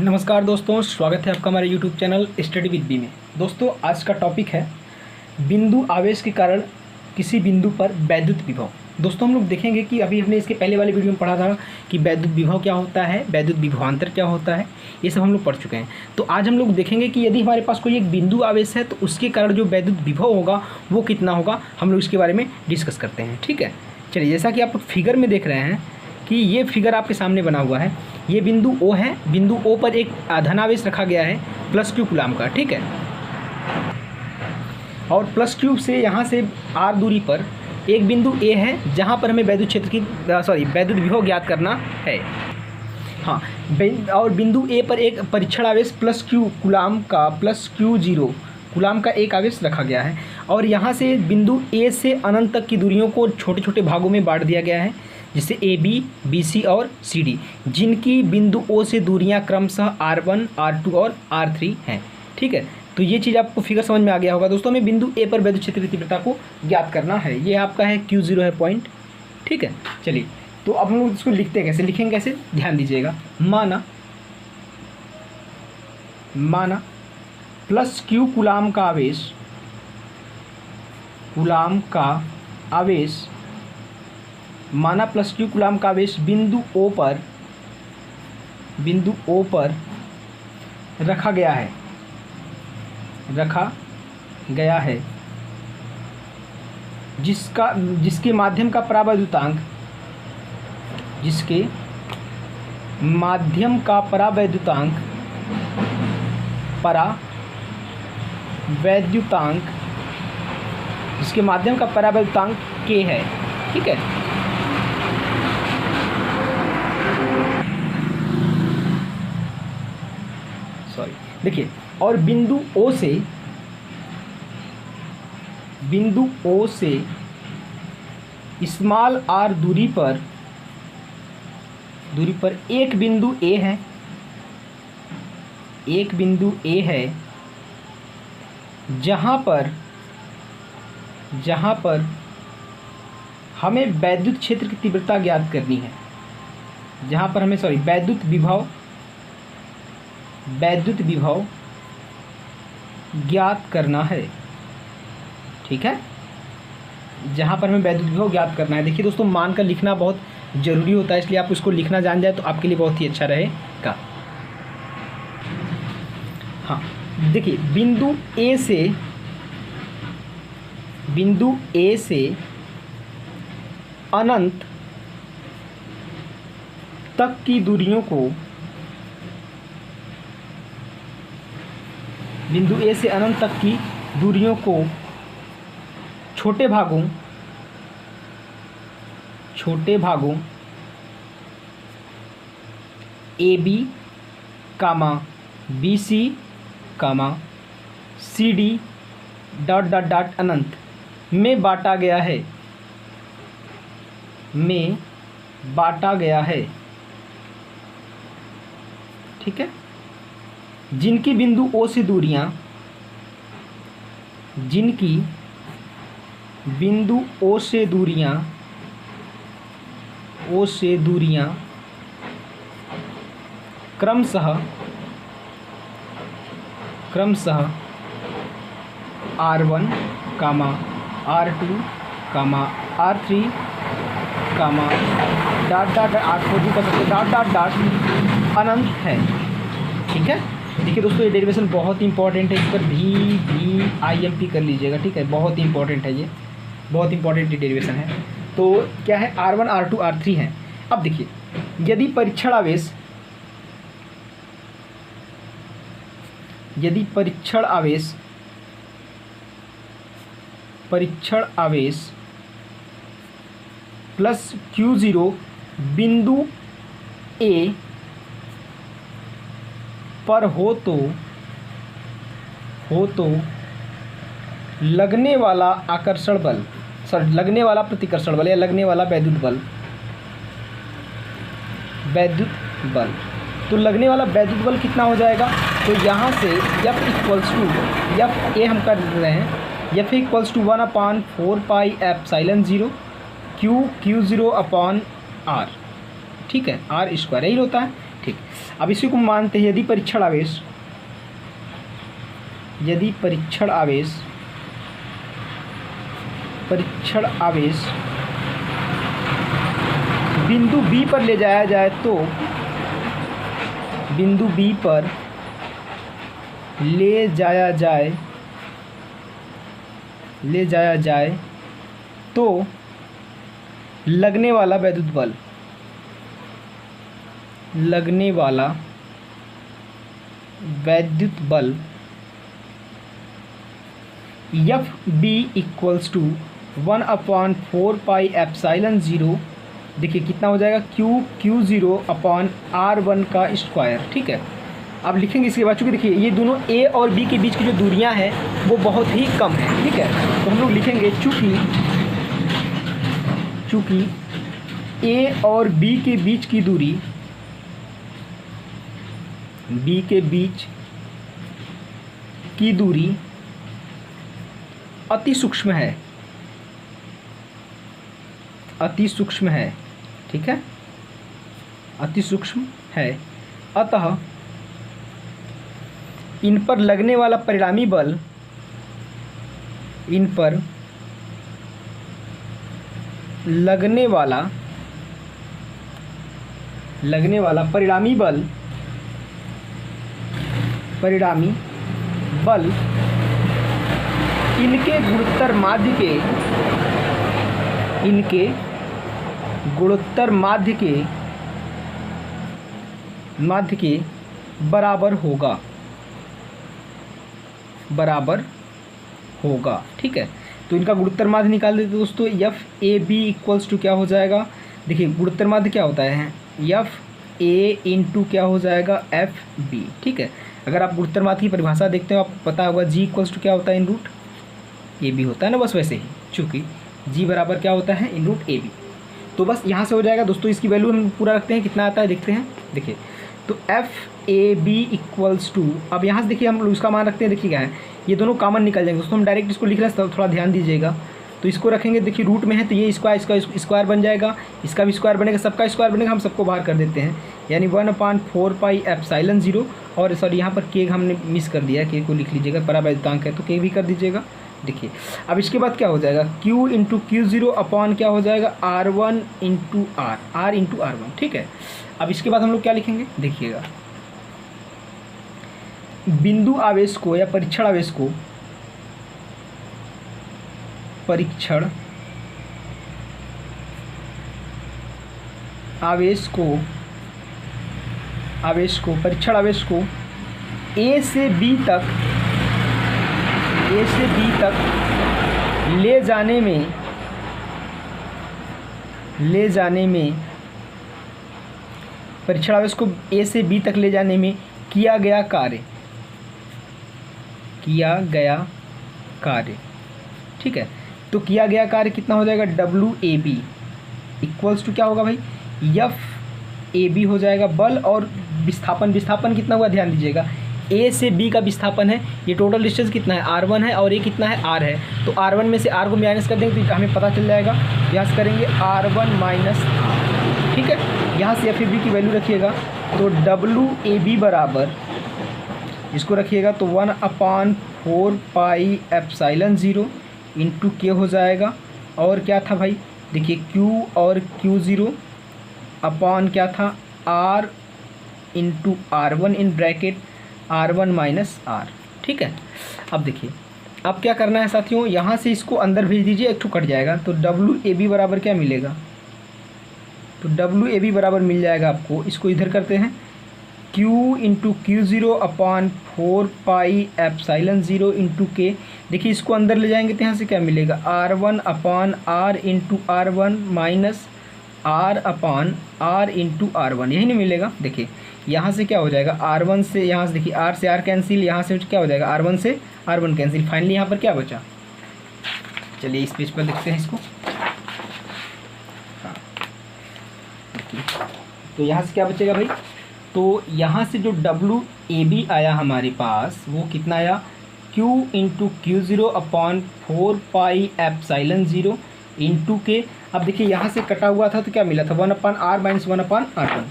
नमस्कार दोस्तों, स्वागत है आपका हमारे YouTube channel study with B में। दोस्तों, आज का टॉपिक है बिंदु आवेश के कारण किसी बिंदु पर वैद्युत विभव। दोस्तों, हम लोग देखेंगे कि अभी हमने इसके पहले वाले वीडियो में पढ़ा था कि वैद्युत विभव क्या होता है, वैद्युत विभवांतर क्या होता है, ये सब हम लोग पढ़ चुके हैं। तो आज हम लोग देखेंगे कि यदि हमारे पास कोई एक बिंदु आवेश है तो उसके कारण जो वैद्युत विभव होगा वो कितना होगा, हम लोग इसके बारे में डिस्कस करते हैं। ठीक है, चलिए, जैसा कि आप फिगर में देख रहे हैं कि ये फिगर आपके सामने बना हुआ है, ये बिंदु O है। बिंदु O पर एक धनावेश रखा गया है +Q कूलाम का। ठीक है, और +Q से यहाँ से R दूरी पर एक बिंदु A है जहाँ पर हमें वैद्युत क्षेत्र की वैद्युत विभव ज्ञात करना है। हाँ, और बिंदु A पर एक परीक्षण आवेश +Q कूलाम का +Q0 कूलाम का एक आवेश रखा गया है। और यहाँ से बिंदु A से अनंत तक की दूरियों को छोटे छोटे भागों में बांट दिया गया है, जिससे AB, BC और CD, जिनकी बिंदु O से दूरियां क्रमशः R1, R2 और R3 हैं। ठीक है, तो ये चीज़ आपको फिगर समझ में आ गया होगा। दोस्तों, हमें बिंदु A पर वैद्युत क्षेत्र की तीव्रता को ज्ञात करना है। ये आपका है Q0 है पॉइंट। ठीक है, चलिए, तो अब हम लोग इसको लिखते हैं कैसे, लिखेंगे कैसे, ध्यान दीजिएगा। माना +Q कूलाम का आवेश माना +Q कूलाम का आवेश बिंदु O पर रखा गया है, जिसके माध्यम का परावैद्युतांक K है। ठीक है, देखिए, और बिंदु O से स्मॉल r दूरी पर एक बिंदु A है, जहाँ पर हमें वैद्युत क्षेत्र की तीव्रता ज्ञात करनी है, जहाँ पर हमें वैद्युत विभव ज्ञात करना है। ठीक है, जहाँ पर हमें वैद्युत विभव ज्ञात करना है। देखिए दोस्तों, मान कर लिखना बहुत ज़रूरी होता है, इसलिए आप उसको लिखना जान जाए तो आपके लिए बहुत ही अच्छा रहेगा। हाँ, देखिए, बिंदु A से अनंत तक की दूरियों को छोटे भागों AB, BC, CD अनंत में बांटा गया है। ठीक है, जिनकी बिंदु O से दूरियां क्रमशः R1, R2, R3, अनंत है। ठीक है, देखिए दोस्तों, ये डेरिवेशन बहुत ही इंपॉर्टेंट है, इस पर VVIMP कर लीजिएगा। ठीक है, बहुत ही इंपॉर्टेंट है, ये बहुत इंपॉर्टेंट डेरिवेशन है। तो क्या है, R1, R2, R3 हैं। अब देखिए, यदि परीक्षण आवेश +Q0 बिंदु A पर हो तो लगने वाला प्रतिकर्षण बल या लगने वाला वैद्युत बल, तो लगने वाला वैद्युत बल कितना हो जाएगा। तो यहाँ से F हम कर रहे हैं, F = 1/4πε0 Q0/R। ठीक है, R² यही होता है। ठीक। अब इसी को मानते हैं यदि परीक्षण आवेश बिंदु B पर ले जाया जाए तो बिंदु B पर ले जाया जाए तो लगने वाला वैद्युत बल एफ बी इक्वल्स टू 1/4πε0, देखिए कितना हो जाएगा Q0/R1 का स्क्वायर। ठीक है, अब लिखेंगे इसके बाद, चूँकि देखिए ये दोनों A और B के बीच की जो दूरियां हैं वो बहुत ही कम है। ठीक है, तो हम लोग लिखेंगे चूँकि A और B के बीच की दूरी अति सूक्ष्म है, ठीक है, अति सूक्ष्म है, अतः इन पर लगने वाला परिणामी बल परिणामी बल इनके गुणोत्तर माध्य के बराबर होगा। ठीक है, तो इनका गुणोत्तर माध्य निकाल देते दोस्तों। F A B equals to क्या हो जाएगा, देखिए गुणोत्तर माध्य क्या होता है, एफ ए इंटू क्या हो जाएगा, एफ बी। ठीक है, अगर आप गुणोत्तर माध्य की परिभाषा देखते हो आपको पता होगा जी इक्वल्स टू क्या होता है, इन रूट ए बी होता है ना, बस वैसे ही, चूँकि जी बराबर क्या होता है, इन रूट ए बी। तो बस यहाँ से हो जाएगा दोस्तों। इसकी वैल्यू हम पूरा रखते हैं, कितना आता है देखते हैं। देखिए तो F A B equals to, अब यहाँ से देखिए हम लोग इसका मान रखते हैं, देखिए क्या है, ये दोनों कॉमन निकल जाएंगे दोस्तों। हम डायरेक्ट इसको लिख रहे हैं, थोड़ा ध्यान दीजिएगा। तो इसको रखेंगे, देखिए रूट में है तो ये स्क्वायर बन जाएगा, इसका भी स्क्वायर बनेगा, सबका स्क्वायर बनेगा, हम सबको बाहर कर देते हैं, यानी 1/4πε0। और सॉरी यहाँ पर के हमने मिस कर दिया, के को लिख लीजिएगा, परावैद्युतांक है तो के भी कर दीजिएगा। देखिए अब इसके बाद क्या हो जाएगा, Q इंटू Q0 अपॉन क्या हो जाएगा, R1 into R into R1। ठीक है, अब इसके बाद हम लोग क्या लिखेंगे, देखिएगा बिंदु आवेश को या परीक्षण आवेश को A से B तक ले जाने में परीक्षण आवेश को A से B तक ले जाने में किया गया कार्य। ठीक है, तो किया गया कार्य कितना हो जाएगा, WAB इक्वल्स टू क्या होगा भाई, FAB हो जाएगा। बल और विस्थापन कितना हुआ, ध्यान दीजिएगा, A से B का विस्थापन है, ये टोटल डिस्टेंस कितना है, R1 है, और ये कितना है, R है। तो R1 में से R को माइनस कर देंगे तो हमें पता चल जाएगा, यहाँ से करेंगे R1 माइनस R। ठीक है, यहाँ से FAB की वैल्यू रखिएगा, तो WAB बराबर इसको रखिएगा तो 1/4πε0 इंटू के हो जाएगा, और क्या था भाई, देखिए Q और Q0 अपॉन क्या था, R into R1 in bracket R1 minus R। ठीक है, अब देखिए अब क्या करना है साथियों, यहाँ से इसको अंदर भेज दीजिए, एक ठो कट जाएगा, तो WAB बराबर क्या मिलेगा, तो WAB बराबर मिल जाएगा आपको, इसको इधर करते हैं, Q into Q0 upon 4πε0 into के। देखिए इसको अंदर ले जाएंगे तो यहाँ से क्या मिलेगा, R1 upon R into R1 minus R upon R into R1, यही नहीं मिलेगा। देखिए यहाँ से क्या हो जाएगा, R1 से यहाँ से देखिए R से R कैंसिल, यहाँ से क्या हो जाएगा, R1 से R1 कैंसिल, फाइनली यहाँ पर क्या बचा, चलिए इस पेज पर लिखते हैं इसको। हाँ, तो यहाँ से क्या बचेगा भाई, तो यहाँ से जो WAB आया हमारे पास वो कितना आया, Q into Q0 upon 4πε0 into के। अब देखिए यहाँ से कटा हुआ था तो क्या मिला था, 1/R minus 1/R1।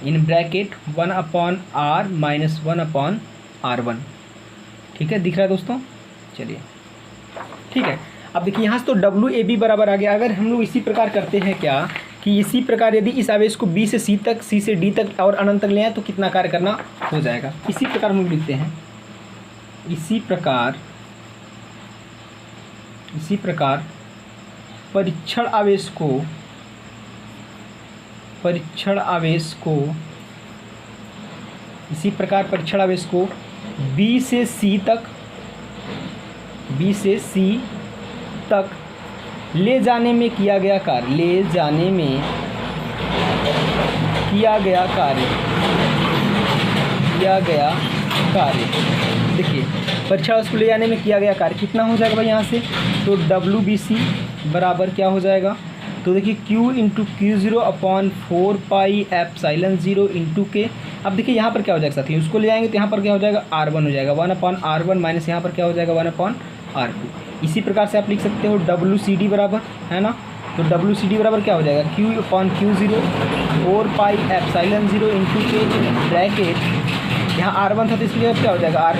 In bracket 1/r minus 1/r1। ठीक है, दिख रहा है दोस्तों? चलिए ठीक है, अब देखिए यहाँ से तो WAB बराबर आ गया। अगर हम लोग इसी प्रकार करते हैं क्या कि इसी प्रकार यदि इस आवेश को B से C तक, C से D तक और अनंत तक ले आए तो कितना कार्य करना हो जाएगा। इसी प्रकार हम लोग लिखते हैं, इसी प्रकार परीक्षण आवेश को B से C तक ले जाने में किया गया कार्य देखिए, परीक्षण आवेश को ले जाने में किया गया कार्य कितना हो जाएगा भाई यहाँ से, तो WBC बराबर क्या हो जाएगा, तो देखिए Q into Q0 upon 4πε0 into के। अब देखिए यहाँ पर क्या हो जाएगा साथी, उसको ले जाएंगे तो यहाँ पर क्या हो जाएगा R1 हो जाएगा, 1/r1 माइनस यहाँ पर क्या हो जाएगा 1/r2। इसी प्रकार से आप लिख सकते हो WCD बराबर, है ना, तो WCD बराबर क्या हो जाएगा Q/Q0 4πε0 इंटू के ब्रैकेट, यहाँ R1 था तो इसकी जगह क्या हो जाएगा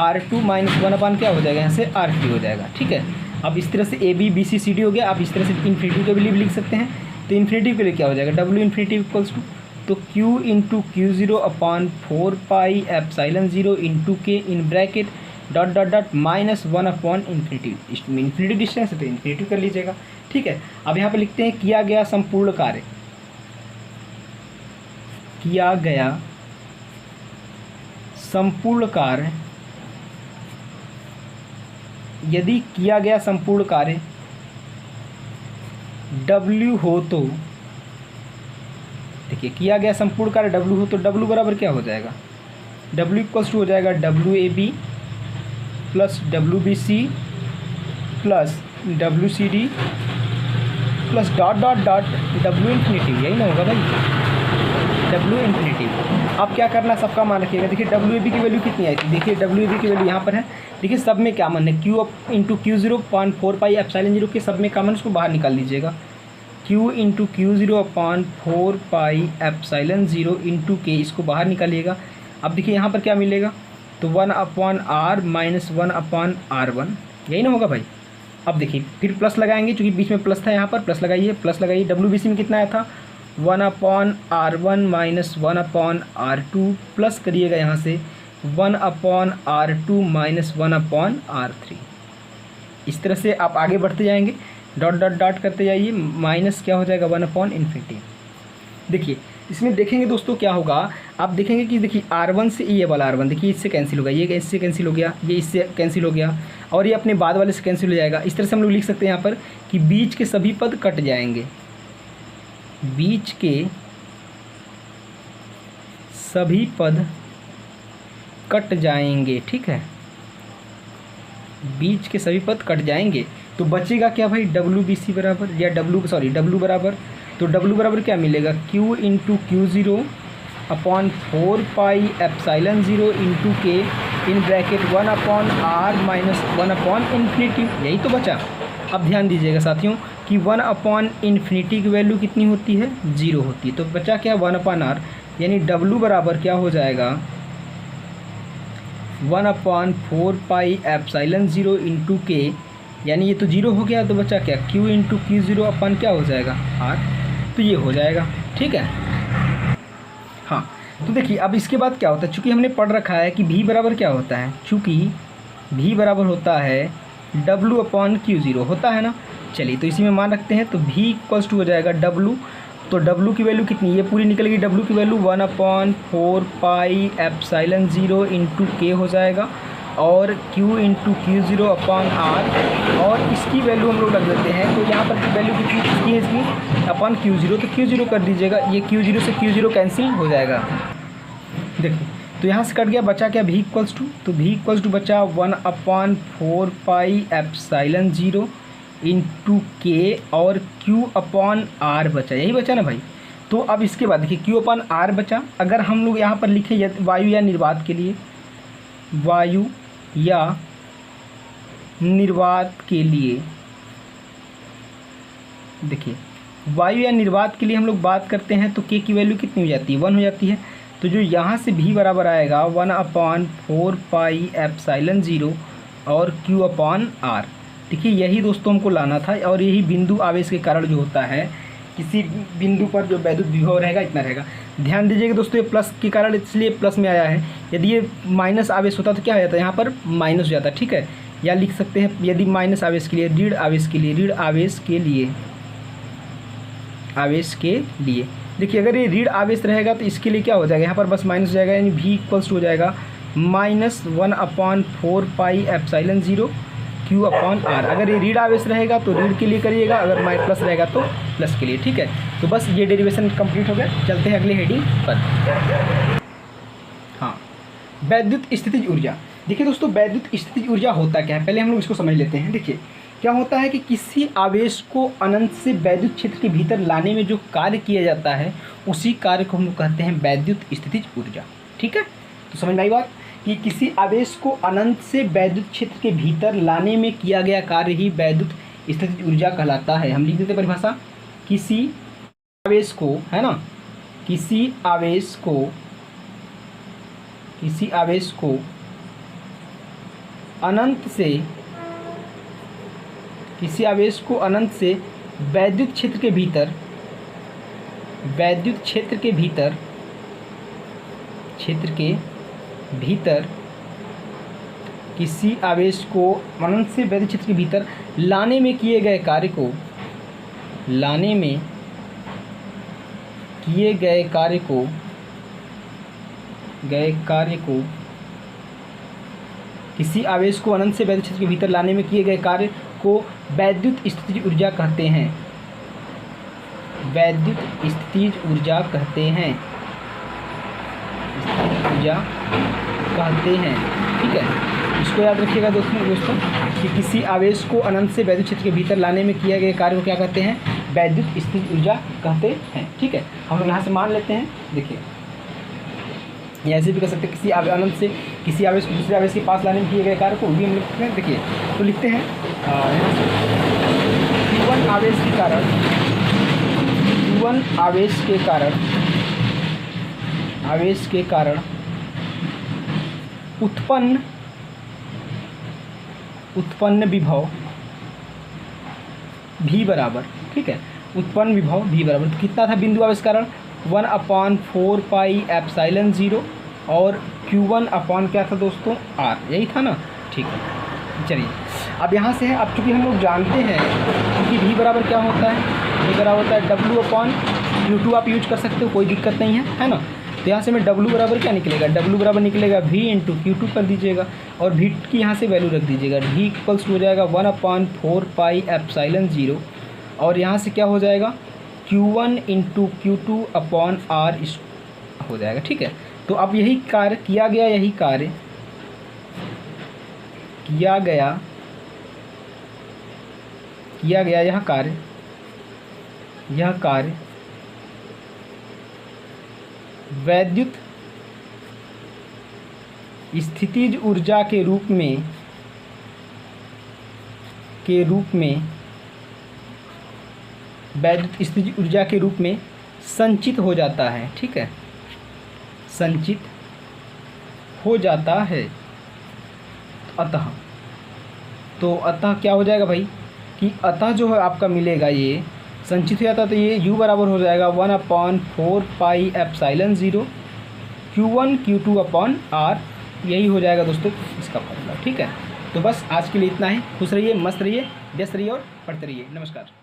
R2 माइनस 1 क्या हो जाएगा यहाँ से R3 हो जाएगा। ठीक है, अब इस तरह से AB BC CD हो गया। आप इस तरह से इन्फिनिटी के लिए भी लिख सकते हैं, तो इन्फिनिटी के लिए क्या हो जाएगा W इन्फिनिटी इक्वल्स टू, तो Q into Q0 upon 4πε0 into के इन ब्रैकेट ... माइनस 1/इन्फिनिटी। इन्फिनिटी डिस्टेंस है तो इन्फिनिटी कर लीजिएगा। ठीक है, अब यहाँ पर लिखते हैं किया गया संपूर्ण कार्य यदि किया गया संपूर्ण कार्य W हो तो, देखिए किया गया संपूर्ण कार्य W हो तो W बराबर क्या हो जाएगा, W इक्वल्स टू हो जाएगा WAB plus WBC plus WCD plus ... W infinity, यही ना होगा भाई, W इन्फिनिटी। अब क्या करना, सबका मान रखिएगा। देखिए WAB की वैल्यू कितनी आई थी, देखिए WAB की वैल्यू यहाँ पर है। देखिए सब में क्या मान है, Q इंटू Q0 अपॉन 4πε0 के सब में क्या मान, उसको बाहर निकाल लीजिएगा। Q into Q0 upon 4πε0 into के, इसको बाहर निकालिएगा। अब देखिए यहाँ पर क्या मिलेगा, तो 1/r माइनस 1/r1, यही ना होगा भाई। अब देखिए फिर प्लस लगाएंगे, चूँकि बीच में प्लस था, यहाँ पर प्लस लगाइए। WBC में कितना आया था 1/r1 माइनस 1/r2 प्लस करिएगा यहाँ से 1/r2 माइनस 1/r3। इस तरह से आप आगे बढ़ते जाएंगे, ... करते जाइए, माइनस क्या हो जाएगा 1/इन्फिनिटी। देखिए इसमें देखेंगे दोस्तों क्या होगा, आप देखेंगे कि देखिए R1 से ये वाला R1 देखिए इससे कैंसिल होगा, ये इससे कैंसिल हो गया, ये इससे कैंसिल हो गया और ये अपने बाद वाले से कैंसिल हो जाएगा। इस तरह से हम लोग लिख सकते हैं यहाँ पर कि बीच के सभी पद कट जाएंगे, बीच के सभी पद कट जाएंगे। ठीक है, बीच के सभी पद कट जाएंगे तो बचेगा क्या भाई WBC बराबर या W बराबर, तो W बराबर क्या मिलेगा Q into Q0 upon 4πε0 into के इन ब्रैकेट 1/r माइनस 1/इन्फिनिटी, यही तो बचा। अब ध्यान दीजिएगा साथियों कि 1/इन्फिनिटी की वैल्यू कितनी होती है 0 होती है, तो बचा क्या 1/r, यानी W बराबर क्या हो जाएगा 1/4πε0 इंटू के, यानी ये तो 0 हो गया, तो बचा क्या Q इंटू Q0 अपन क्या हो जाएगा R, तो ये हो जाएगा। ठीक है, हाँ तो देखिए अब इसके बाद क्या होता है, चूँकि हमने पढ़ रखा है कि V बराबर क्या होता है, चूँकि V बराबर होता है W/Q0 होता है ना। चलिए तो इसी में मान रखते हैं, तो V इक्वल्स टू हो जाएगा W, तो W की वैल्यू कितनी, ये पूरी निकल गई, W की वैल्यू 1/4πε0 इंटू के हो जाएगा और Q into Q0 upon R, और इसकी वैल्यू हम लोग रख देते हैं, तो यहाँ पर वैल्यू कितनी है इसकी अपॉन Q0, तो Q0 कर दीजिएगा, ये Q0 से Q0 कैंसिल हो जाएगा। देखिए तो यहाँ से कट गया, बचा क्या V इक्वल्स टू, तो V इक्वल्स टू बचा 1/4πε0 इंटू के और Q/R बचा, यही बचा ना भाई। तो अब इसके बाद देखिए Q/R बचा, अगर हम लोग यहाँ पर लिखे वायु या निर्वात के लिए, वायु या निर्वात के लिए देखिए वायु या निर्वात के लिए हम लोग बात करते हैं तो के की वैल्यू कितनी हो जाती है, 1 हो जाती है। तो जो यहाँ से भी बराबर आएगा 1/4πε0 और Q/R। देखिए यही दोस्तों हमको लाना था, और यही बिंदु आवेश के कारण जो होता है, किसी बिंदु पर जो वैद्युत विभव रहेगा इतना रहेगा। ध्यान दीजिएगा दोस्तों, ये प्लस के कारण इसलिए प्लस में आया है। यदि ये माइनस आवेश होता तो क्या हो जाता है, यहाँ पर माइनस हो जाता, ठीक है। या लिख सकते हैं यदि माइनस आवेश के लिए, ऋण आवेश के लिए, देखिए अगर ये ऋण आवेश रहेगा तो इसके लिए क्या हो जाएगा, यहाँ पर बस माइनस हो जाएगा, यानी v इक्वल्स हो जाएगा -1/4πε0 Q/R। अगर ये ऋण आवेश रहेगा तो ऋण के लिए करिएगा, अगर प्लस रहेगा तो प्लस के लिए, ठीक है। तो बस ये डेरिवेशन कंप्लीट हो गया। चलते हैं अगले हेडिंग पर। हाँ, वैद्युत स्थितिज ऊर्जा। देखिए दोस्तों, वैद्युत स्थितिज ऊर्जा होता क्या है, पहले हम लोग इसको समझ लेते हैं। देखिए क्या होता है कि किसी आवेश को अनंत से वैद्युत क्षेत्र के भीतर लाने में जो कार्य किया जाता है, उसी कार्य को हम लोग कहते हैं वैद्युत स्थितिज ऊर्जा, ठीक है। तो समझ में आई बात कि किसी आवेश को अनंत से वैद्युत क्षेत्र के भीतर लाने में किया गया कार्य ही वैद्युत स्थितिज ऊर्जा कहलाता है। हम लिख देते परिभाषा, किसी आवेश को, है ना, किसी आवेश को अनंत से वैद्युत क्षेत्र के भीतर किसी आवेश को अनंत से वैद्युत क्षेत्र के भीतर लाने में किए गए कार्य को किसी आवेश को अनंत से वैद्युत क्षेत्र के भीतर लाने में किए गए कार्य को वैद्युत स्थितिज ऊर्जा कहते हैं। ठीक है, इसको याद रखिएगा दोस्तों कि किसी आवेश को अनंत से वैद्युत क्षेत्र के भीतर लाने में किए गए कार्य को क्या कहते हैं, वैद्युत स्थितिज ऊर्जा कहते हैं, ठीक है। हम लोग यहाँ से मान लेते हैं, देखिए ऐसे भी कर सकते हैं, किसी अनंत से किसी आवेश को दूसरे आवेश के पास लाने में किए गए कार्य को भी हम लिखते हैं। देखिए तो लिखते हैं यहाँ से Q1 आवेश के कारण उत्पन्न विभव भी बराबर, ठीक है, उत्पन्न विभव भी बराबर। तो कितना था बिंदु आवेश कारण, 1/4πε0 और Q1 क्या था दोस्तों, R, यही था ना, ठीक है। चलिए अब यहाँ से है, अब चूँकि हम लोग जानते हैं कि V बराबर क्या होता है, V बराबर होता है W/Q2, आप यूज कर सकते हो, कोई दिक्कत नहीं है ना। तो यहाँ से मैं W बराबर क्या निकलेगा, W बराबर निकलेगा V × Q2 कर दीजिएगा, और V की यहाँ से वैल्यू रख दीजिएगा, V इक्वल्स हो जाएगा 1/4πε0, और यहाँ से क्या हो जाएगा, Q1 × Q2/R हो जाएगा, ठीक है। तो अब यही कार्य किया गया, यह कार्य वैद्युत स्थितिज ऊर्जा के रूप वैद्युत स्थितिज ऊर्जा के रूप में संचित हो जाता है, ठीक है, संचित हो जाता है। अतः क्या हो जाएगा भाई कि अतः जो है आपका मिलेगा, ये संचित हो जाता है, तो ये U बराबर हो जाएगा 1/4πε0 Q1 Q2/R, यही हो जाएगा दोस्तों इसका फॉर्मूला, ठीक है। तो बस आज के लिए इतना ही। खुश रहिए, मस्त रहिए, व्यस्त रहिए और पढ़ते रहिए। नमस्कार।